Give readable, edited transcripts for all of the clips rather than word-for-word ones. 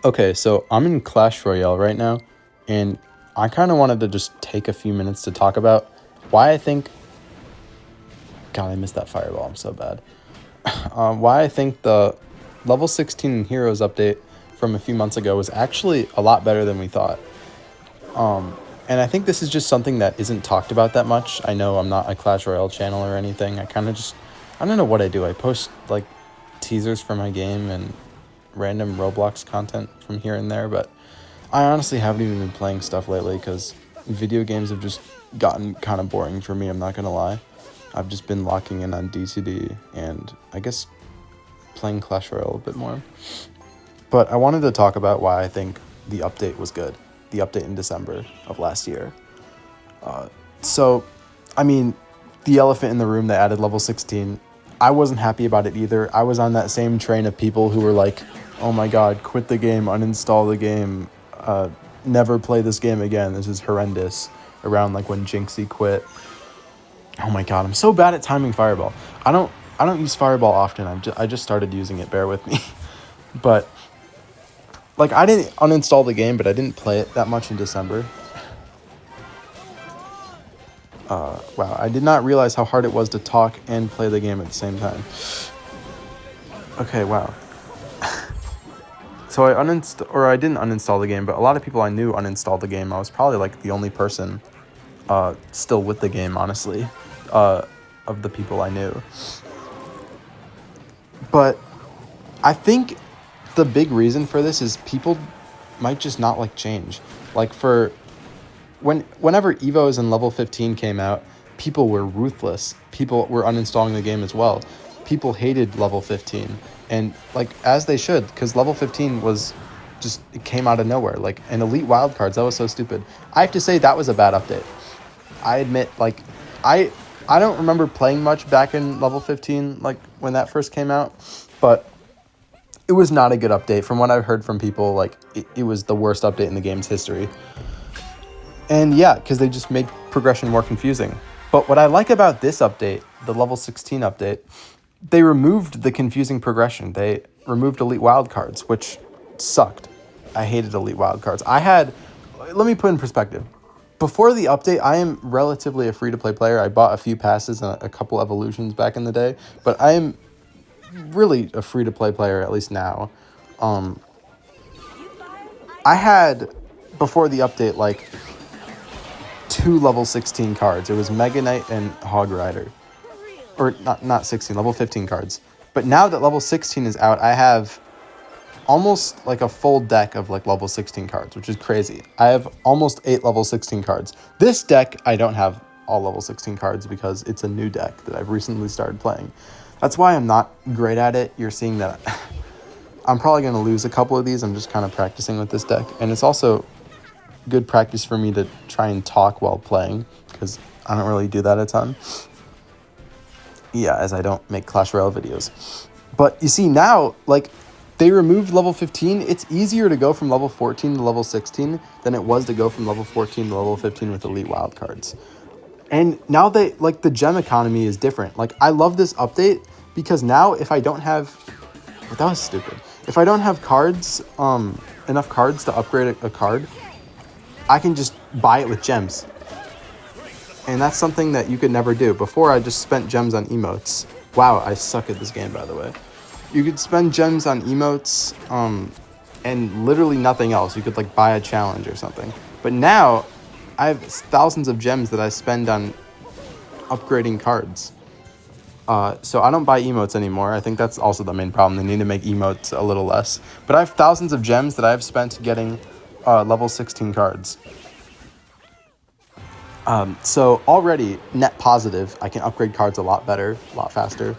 Okay, so I'm in Clash Royale right now, and I kind of wanted to just take a few minutes to talk about why I think. God, I missed that fireball. I'm so bad. Why I think the level 16 Heroes update from a few months ago was actually a lot better than we thought. And I think this is just something that isn't talked about that much. I know I'm not a Clash Royale channel or anything. I don't know what I do. I post like teasers for my game and random Roblox content from here and there, but I honestly haven't even been playing stuff lately because video games have just gotten kind of boring for me, I'm not gonna lie. I've just been locking in on D2D and I guess playing Clash Royale a bit more. But I wanted to talk about why I think the update was good. The update in December of last year. So, I mean, the elephant in the room that added level 16, I wasn't happy about it either. I was on that same train of people who were like, oh my god, quit the game, uninstall the game, never play this game again, this is horrendous, around like when Jinxie quit. Oh my god, I'm so bad at timing Fireball. I don't I don't use Fireball often. I just started using it, bear with me. But like I didn't uninstall the game, but I didn't play it that much in December. Wow, I did not realize how hard it was to talk and play the game at the same time. Okay, wow. So I didn't uninstall the game, but a lot of people I knew uninstalled the game. I was probably like the only person still with the game, honestly, of the people I knew. But I think the big reason for this is people might just not like change. Like whenever Evos and level 15 came out, people were ruthless. People were uninstalling the game as well. People hated level 15, and like as they should, because level 15 was just it came out of nowhere. Like an elite wildcards, that was so stupid. I have to say that was a bad update. I admit, like I I don't remember playing much back in level 15, like when that first came out, but it was not a good update. From what I've heard from people, like it was the worst update in the game's history. And yeah, because they just made progression more confusing. But what I like about this update, the level 16 update, they removed the confusing progression. They removed elite wildcards, which sucked. I hated elite wildcards. Let me put in perspective. Before the update, I am relatively a free-to-play player. I bought a few passes and a couple evolutions back in the day, but I am really a free-to-play player, at least now. I had, before the update, like two level 16 cards. It was Mega Knight and Hog Rider. Or not 16, level 15 cards. But now that level 16 is out, I have almost like a full deck of like level 16 cards, which is crazy. I have almost 8 level 16 cards. This deck, I don't have all level 16 cards because it's a new deck that I've recently started playing. That's why I'm not great at it. You're seeing that I'm probably going to lose a couple of these. I'm just kind of practicing with this deck. And it's also good practice for me to try and talk while playing because I don't really do that a ton. Yeah, as I don't make Clash Royale videos. But you see now, like, they removed level 15. It's easier to go from level 14 to level 16 than it was to go from level 14 to level 15 with elite wildcards. And now the gem economy is different. Like, I love this update because now if I don't have... Well, that was stupid. If I don't have cards, enough cards to upgrade a card, I can just buy it with gems. And that's something that you could never do. Before, I just spent gems on emotes. Wow, I suck at this game, by the way. You could spend gems on emotes, and literally nothing else. You could, like, buy a challenge or something. But now, I have thousands of gems that I spend on upgrading cards. So I don't buy emotes anymore. I think that's also the main problem. They need to make emotes a little less. But I have thousands of gems that I've spent getting level 16 cards. So already net positive, I can upgrade cards a lot better, a lot faster.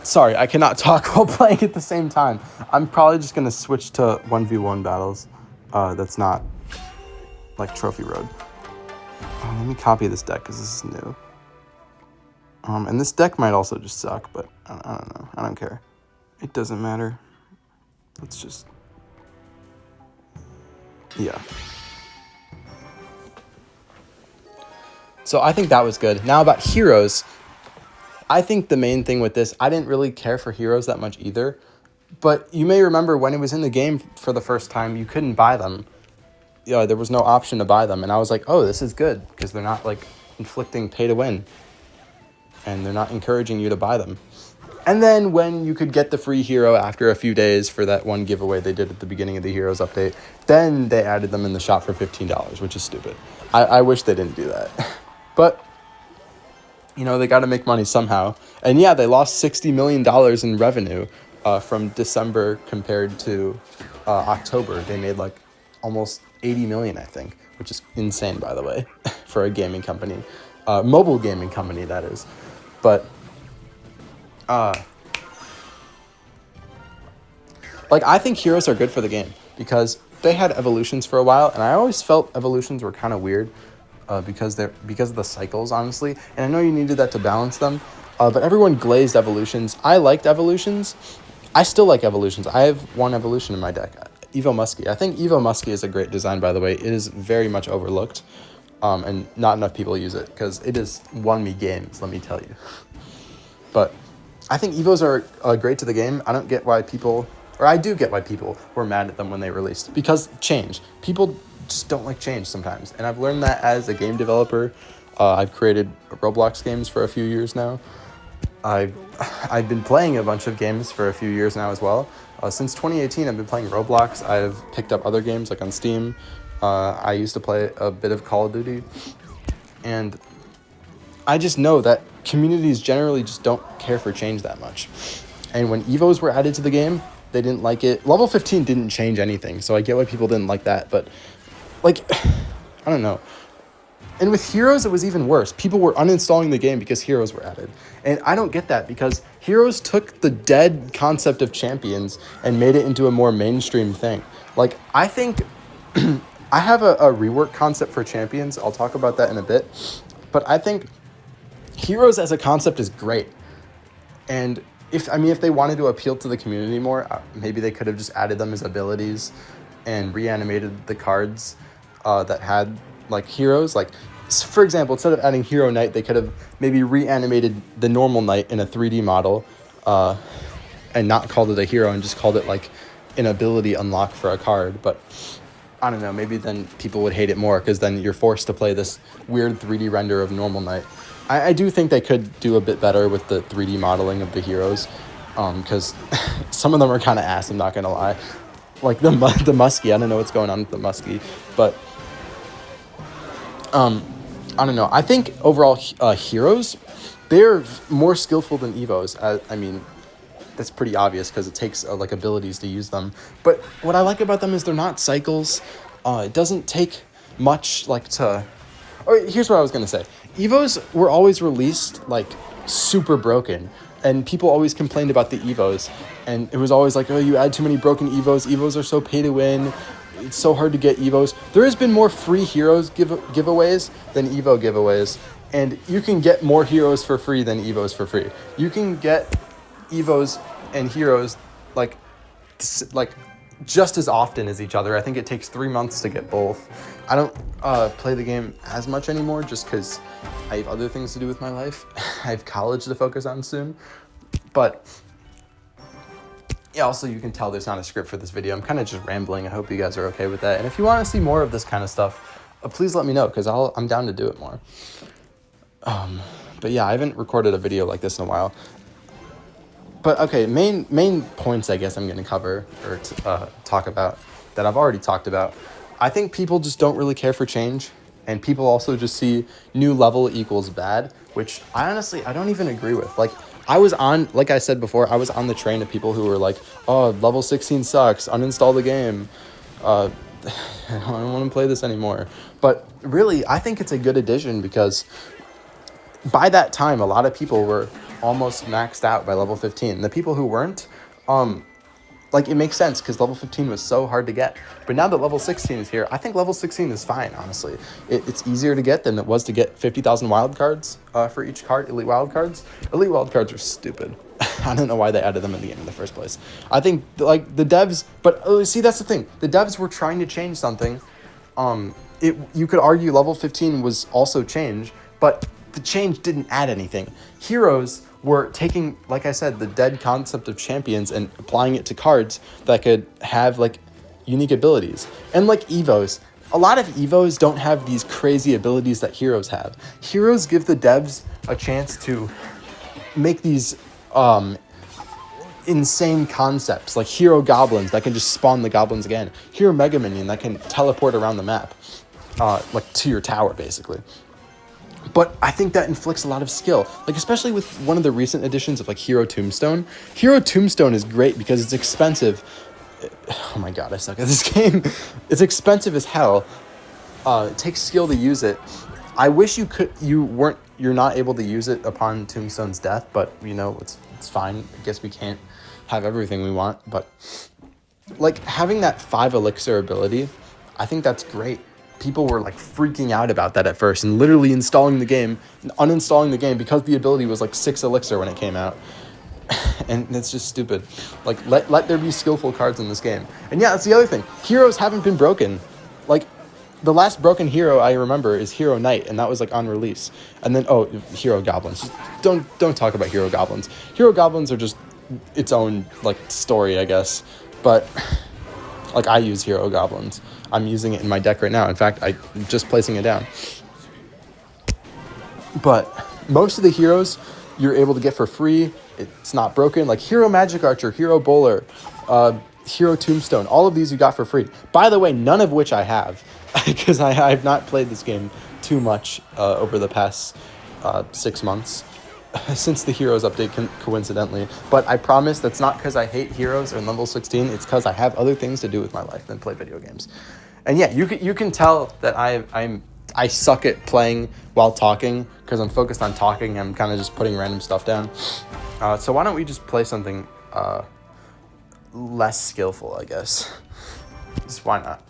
Sorry, I cannot talk while playing at the same time. I'm probably just going to switch to 1v1 battles. That's not like Trophy Road. Let me copy this deck because this is new. And this deck might also just suck, but I don't know. I don't care. It doesn't matter. Let's just... Yeah. So I think that was good. Now about heroes, I think the main thing with this, I didn't really care for heroes that much either. But you may remember when it was in the game for the first time, you couldn't buy them. Yeah, there was no option to buy them. And I was like, oh, this is good because they're not like inflicting pay to win. And they're not encouraging you to buy them. And then when you could get the free hero after a few days for that one giveaway they did at the beginning of the Heroes update, then they added them in the shop for $15, which is stupid. I wish they didn't do that. But, you know, they got to make money somehow. And yeah, they lost $60 million in revenue from December compared to October. They made like almost 80 million, I think, which is insane, by the way, for a gaming company. Mobile gaming company, that is. But like, I think heroes are good for the game because they had evolutions for a while, and I always felt evolutions were kind of weird because of the cycles, honestly. And I know you needed that to balance them, but everyone glazed evolutions. I liked evolutions. I still like evolutions. I have one evolution in my deck, Evo Muskie. I think Evo Muskie is a great design, by the way. It is very much overlooked, and not enough people use it because it has won me games, let me tell you. But I think Evos are great to the game. I don't get why people, or I do get why people were mad at them when they released. Because change. People just don't like change sometimes. And I've learned that as a game developer. I've created Roblox games for a few years now. I've been playing a bunch of games for a few years now as well. Since 2018, I've been playing Roblox. I've picked up other games like on Steam. I used to play a bit of Call of Duty. And I just know that communities generally just don't care for change that much. And when Evos were added to the game, they didn't like it. Level 15 didn't change anything, so I get why people didn't like that. But, like, I don't know. And with Heroes, it was even worse. People were uninstalling the game because Heroes were added. And I don't get that because Heroes took the dead concept of champions and made it into a more mainstream thing. Like, I think I have a rework concept for champions. I'll talk about that in a bit. But I think Heroes as a concept is great. And if they wanted to appeal to the community more, maybe they could have just added them as abilities and reanimated the cards that had like heroes. Like, for example, instead of adding Hero Knight, they could have maybe reanimated the normal Knight in a 3D model and not called it a hero and just called it like an ability unlock for a card. But I don't know, maybe then people would hate it more because then you're forced to play this weird 3D render of normal Knight. I do think they could do a bit better with the 3D modeling of the heroes because some of them are kind of ass, I'm not going to lie. Like the Muskie, I don't know what's going on with the Muskie, but I don't know. I think overall heroes, they're more skillful than Evos. I mean, that's pretty obvious because it takes like abilities to use them. But what I like about them is they're not cycles. It doesn't take much like to... Or here's what I was going to say. Evos were always released like super broken. And people always complained about the Evos. And it was always like, oh, you add too many broken Evos. Evos are so pay to win. It's so hard to get Evos. There has been more free heroes giveaways than Evo giveaways. And you can get more heroes for free than Evos for free. You can get Evos and heroes like just as often as each other. I think it takes 3 months to get both. I don't play the game as much anymore just because I have other things to do with my life. I have college to focus on soon. But yeah, also you can tell there's not a script for this video. I'm kind of just rambling. I hope you guys are okay with that. And if you want to see more of this kind of stuff, please let me know because I'm down to do it more. But yeah, I haven't recorded a video like this in a while. But okay, main points I guess I'm going to cover or talk about that I've already talked about. I think people just don't really care for change, and people also just see new level equals bad, which I don't even agree with. Like I said before, I was on the train of people who were like, oh, level 16 sucks, uninstall the game. I don't want to play this anymore. But really, I think it's a good addition because by that time, a lot of people were almost maxed out by level 15. The people who weren't, it makes sense because level 15 was so hard to get. But now that level 16 is here, I think level 16 is fine, honestly. It's easier to get than it was to get 50,000 wild cards for each card, elite wild cards. Elite wild cards are stupid. I don't know why they added them in the game in the first place. I think, the devs... But, see, that's the thing. The devs were trying to change something. You could argue level 15 was also change, but the change didn't add anything. Heroes we're taking, like I said, the dead concept of champions and applying it to cards that could have like unique abilities. And like Evos, a lot of Evos don't have these crazy abilities that heroes have. Heroes give the devs a chance to make these insane concepts, like hero goblins that can just spawn the goblins again, hero mega minion that can teleport around the map, like to your tower basically. But I think that inflicts a lot of skill, like especially with one of the recent editions of like Hero Tombstone. Hero Tombstone is great because it's expensive. Oh my god, I suck at this game. It's expensive as hell. It takes skill to use it. I wish you're not able to use it upon Tombstone's death, but you know, it's fine. I guess we can't have everything we want, but like having that 5 elixir ability, I think that's great. People were like freaking out about that at first and literally uninstalling the game because the ability was like 6 elixir when it came out. And it's just stupid. Like let there be skillful cards in this game. And yeah, that's the other thing. Heroes haven't been broken. Like the last broken hero I remember is Hero Knight, and that was like on release. And then Hero Goblins. Just don't talk about Hero Goblins. Hero Goblins are just its own like story, I guess. But like I use Hero Goblins. I'm using it in my deck right now. In fact, I'm just placing it down. But most of the heroes you're able to get for free. It's not broken. Like Hero Magic Archer, Hero Bowler, Hero Tombstone. All of these you got for free. By the way, none of which I have because I've not played this game too much over the past 6 months since the Heroes update coincidentally. But I promise that's not because I hate Heroes or level 16. It's because I have other things to do with my life than play video games. And yeah, you can tell that I suck at playing while talking because I'm focused on talking. I'm kind of just putting random stuff down. So why don't we just play something less skillful, I guess. Just why not?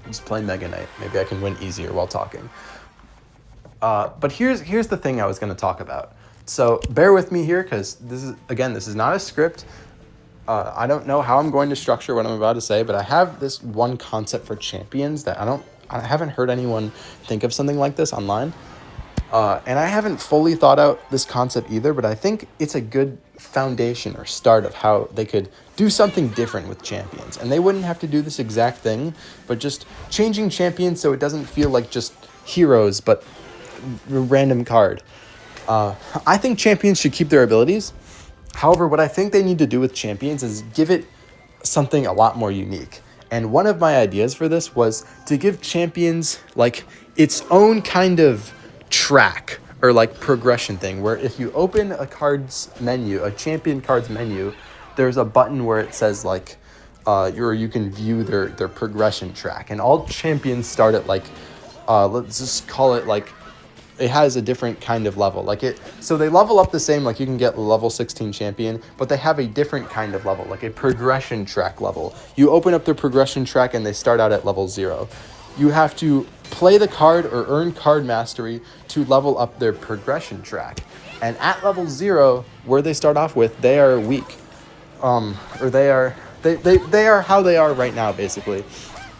Just play Mega Knight. Maybe I can win easier while talking. But here's the thing I was going to talk about. So bear with me here because this is not a script. I don't know how I'm going to structure what I'm about to say, but I have this one concept for champions that I haven't heard anyone think of something like this online. And I haven't fully thought out this concept either, but I think it's a good foundation or start of how they could do something different with champions. And they wouldn't have to do this exact thing, but just changing champions so it doesn't feel like just heroes, but a random card. I think champions should keep their abilities. However, what I think they need to do with champions is give it something a lot more unique. And one of my ideas for this was to give champions like its own kind of track or like progression thing, where if you open a champion cards menu, there's a button where it says like you can view their progression track, and all champions start at like let's just call it like it has a different kind of level. So they level up the same, like you can get level 16 champion, but they have a different kind of level, like a progression track level. You open up their progression track and they start out at level 0. You have to play the card or earn card mastery to level up their progression track. And at level 0, where they start off with, they are weak. Or they are how they are right now, basically.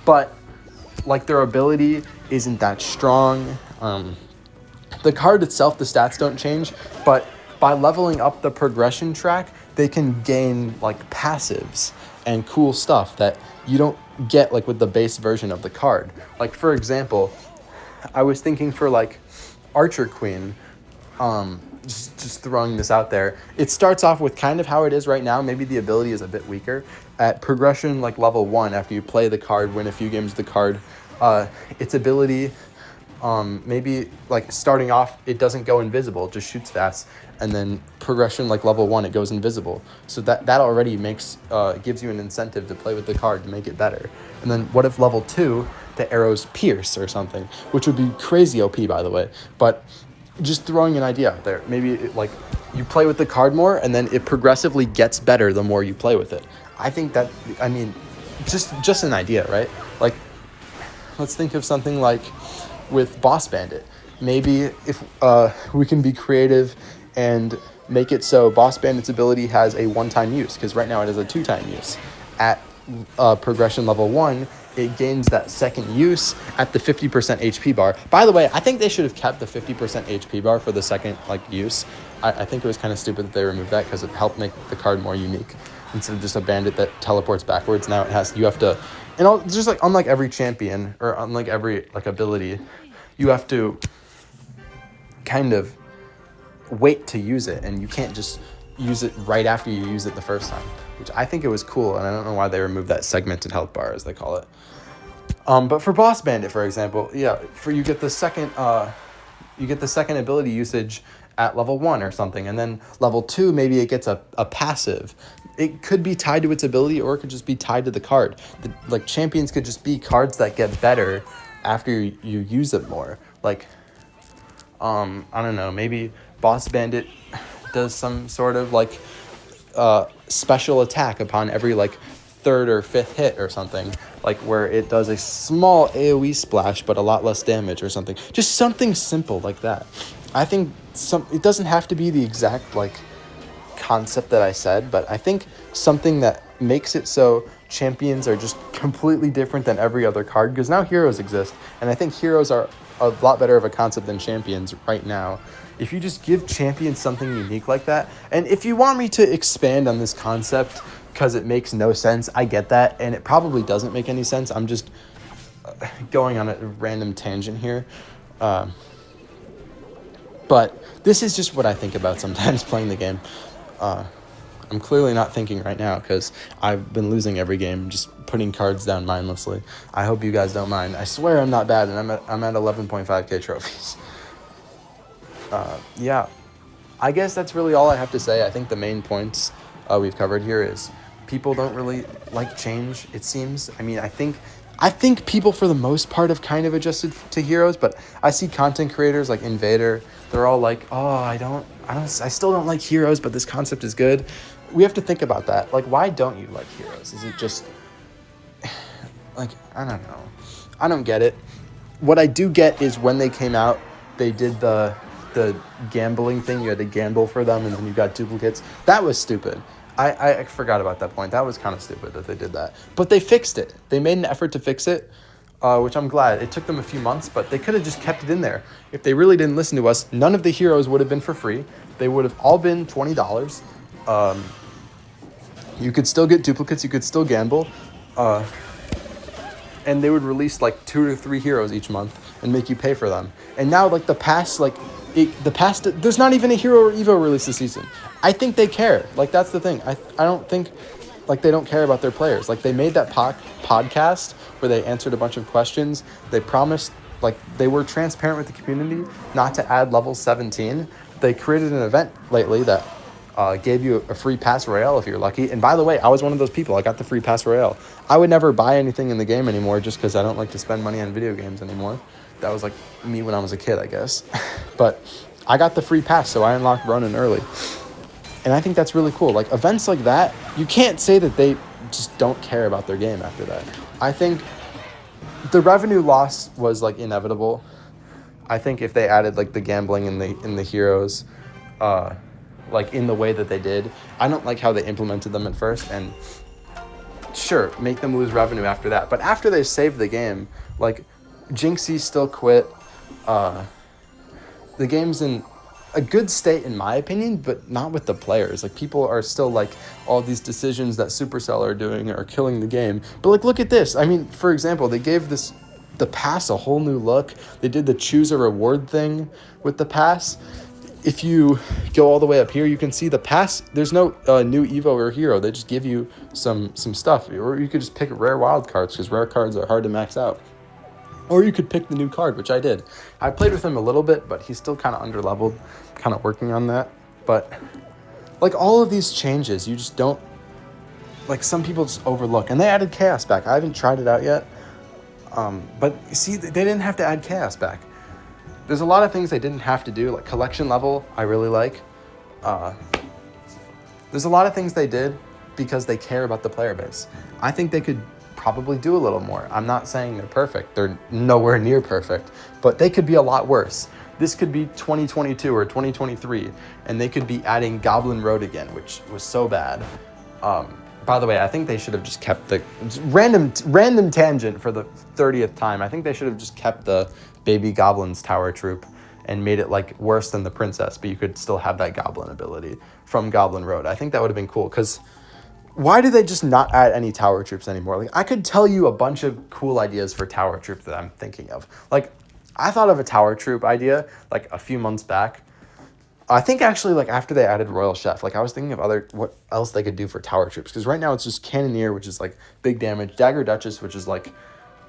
But like their ability isn't that strong. The card itself, the stats don't change, but by leveling up the progression track, they can gain like passives and cool stuff that you don't get like with the base version of the card. Like for example, I was thinking for like Archer Queen, just throwing this out there. It starts off with kind of how it is right now. Maybe the ability is a bit weaker. At progression like level 1, after you play the card, win a few games of the card, its ability, maybe like starting off, it doesn't go invisible, it just shoots fast. And then progression like level 1, it goes invisible. So that already gives you an incentive to play with the card to make it better. And then what if level 2, the arrows pierce or something, which would be crazy OP, by the way. But just throwing an idea out there. Maybe you play with the card more and then it progressively gets better the more you play with it. I think that, just an idea, right? Like, let's think of something like with Boss Bandit. Maybe if we can be creative and make it so Boss Bandit's ability has a one-time use, because right now it has a 2-time use. At progression level 1, it gains that second use at the 50% HP bar. By the way, I think they should have kept the 50% HP bar for the second use. I think it was kind of stupid that they removed that because it helped make the card more unique. Instead of just a bandit that teleports backwards, now you have to, just like unlike every champion or unlike every ability, you have to kind of wait to use it, and you can't just use it right after you use it the first time, which I think it was cool, and I don't know why they removed that segmented health bar, as they call it. But for Boss Bandit, for example, you get the second ability usage at level 1 or something, and then level 2 maybe it gets a passive. It could be tied to its ability, or it could just be tied to the card. Champions could just be cards that get better after you use them more. I don't know, maybe Boss Bandit does some sort of special attack upon every third or fifth hit or something, where it does a small AoE splash but a lot less damage or something. Just something simple like that. I think it doesn't have to be the exact concept that I said, but I think something that makes it so champions are just completely different than every other card, because now heroes exist, and I think heroes are a lot better of a concept than champions right now. If you just give champions something unique like that, and if you want me to expand on this concept because it makes no sense, I get that, and it probably doesn't make any sense. I'm just going on a random tangent here. But this is just what I think about sometimes playing the game. I'm clearly not thinking right now because I've been losing every game, just putting cards down mindlessly. I hope you guys don't mind. I swear I'm not bad, and I'm at 11.5k trophies. I guess that's really all I have to say. I think the main points we've covered here is people don't really like change, it seems. I mean, I think people for the most part have kind of adjusted to heroes, but I see content creators like Invader, they're all like, oh, I still don't like heroes, but this concept is good. We have to think about that. Why don't you like heroes? Is it just I don't know. I don't get it. What I do get is when they came out, they did the gambling thing. You had to gamble for them, and then you got duplicates. That was stupid. I forgot about that point. That was kind of stupid that they did that. But they fixed it. They made an effort to fix it, which I'm glad. It took them a few months, but they could have just kept it in there. If they really didn't listen to us, none of the heroes would have been for free. They would have all been $20. You could still get duplicates. You could still gamble. And they would release 2 to 3 heroes each month and make you pay for them. And now the past there's not even a hero or evo release this season. I think they care. That's the thing. I don't think they don't care about their players. They made that podcast where they answered a bunch of questions. They promised, they were transparent with the community not to add level 17. They created an event lately that gave you a free pass Royale if you're lucky. And by the way, I was one of those people. I got the free pass Royale. I would never buy anything in the game anymore just because I don't like to spend money on video games anymore. That was me when I was a kid, I guess. But I got the free pass, so I unlocked Ronin early. And I think that's really cool. Events like that, you can't say that they just don't care about their game after that. I think the revenue loss was inevitable. I think if they added the gambling in the heroes, in the way that they did, I don't like how they implemented them at first, and sure, make them lose revenue after that. But after they saved the game, Jinxie still quit. The game's in a good state in my opinion, but not with the players. People are still all these decisions that Supercell are doing are killing the game. But look at this. I mean, for example, they gave the pass a whole new look. They did the choose a reward thing with the pass. If you go all the way up here, you can see the pass. There's no new Evo or hero. They just give you some stuff. Or you could just pick rare wild cards because rare cards are hard to max out. Or you could pick the new card, which I did. I played with him a little bit, but he's still kind of underleveled, kind of working on that. But all of these changes, you just don't, some people just overlook. And they added Chaos back. I haven't tried it out yet. But see, they didn't have to add Chaos back. There's a lot of things they didn't have to do, collection level, I really like. There's a lot of things they did because they care about the player base. I think they could probably do a little more. I'm not saying they're perfect. They're nowhere near perfect, but they could be a lot worse. This could be 2022 or 2023, and they could be adding Goblin Road again, which was so bad. By the way, I think they should have just kept the random tangent for the 30th time. I think they should have just kept the baby goblins tower troop and made it like worse than the princess, but you could still have that goblin ability from Goblin Road. I think that would have been cool, because why do they just not add any tower troops anymore? Like, I could tell you a bunch of cool ideas for tower troops that I'm thinking of. Like, I thought of a tower troop idea like a few months back. I think actually, like, after they added Royal Chef, like, I was thinking of what else they could do for tower troops, because right now it's just Cannoneer, which is like big damage, Dagger Duchess, which is like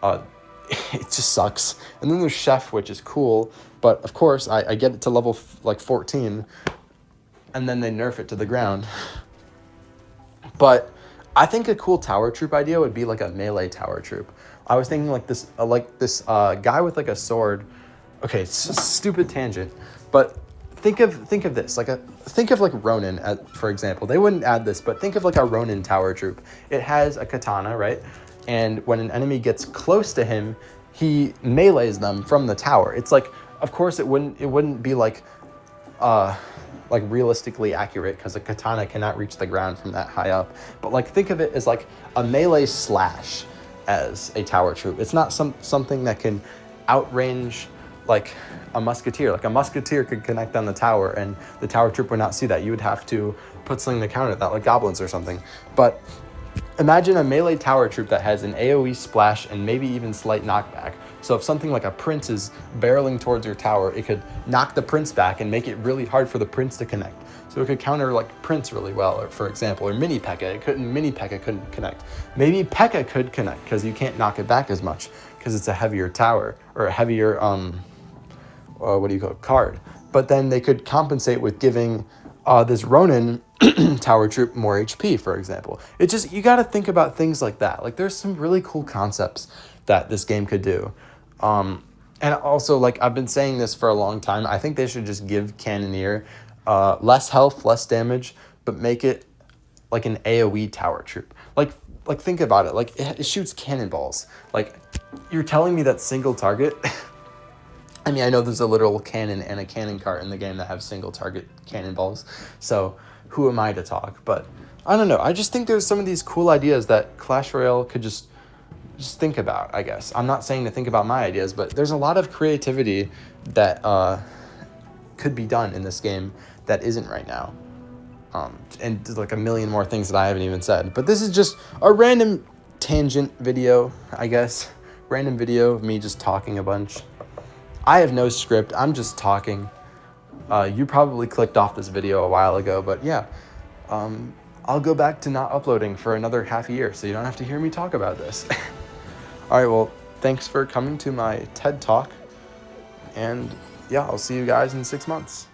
it just sucks, and then there's Chef, which is cool, but of course I get it to level like 14 and then they nerf it to the ground. But I think a cool tower troop idea would be like a melee tower troop. I was thinking like this guy with like a sword. Okay, it's a stupid tangent, but think of this, think of like Ronin, for example. They wouldn't add this, but think of like a Ronin tower troop. It has a katana, right? And when an enemy gets close to him, he melees them from the tower. It's like, of course it wouldn't be like realistically accurate, because a katana cannot reach the ground from that high up. But like, think of it as like a melee slash as a tower troop. It's not something that can outrange like a musketeer. Like, a musketeer could connect on the tower and the tower troop would not see that. You would have to put something to counter that, like goblins or something. But imagine a melee tower troop that has an AoE splash and maybe even slight knockback. So if something like a prince is barreling towards your tower, it could knock the prince back and make it really hard for the prince to connect. So it could counter like Prince really well, or for example, or Mini P.E.K.K.A. Mini P.E.K.K.A. couldn't connect. Maybe P.E.K.K.A. could connect, because you can't knock it back as much, because it's a heavier tower, or a heavier card. But then they could compensate with giving this Ronin tower troop more HP, for example. It's just, you got to think about things like that. Like, there's some really cool concepts that this game could do. And also, like, I've been saying this for a long time, I think they should just give Cannoneer less health, less damage, but make it like an AoE tower troop. Like think about it. Like, it shoots cannonballs. Like, you're telling me that single target... I mean, I know there's a literal cannon and a cannon cart in the game that have single target cannonballs, so who am I to talk? But I don't know. I just think there's some of these cool ideas that Clash Royale could just think about, I guess. I'm not saying to think about my ideas, but there's a lot of creativity that could be done in this game that isn't right now. And there's like a million more things that I haven't even said. But this is just a random tangent video, I guess. Random video of me just talking a bunch. I have no script. I'm just talking. You probably clicked off this video a while ago, but yeah. I'll go back to not uploading for another half a year, so you don't have to hear me talk about this. All right, well, thanks for coming to my TED Talk. And yeah, I'll see you guys in 6 months.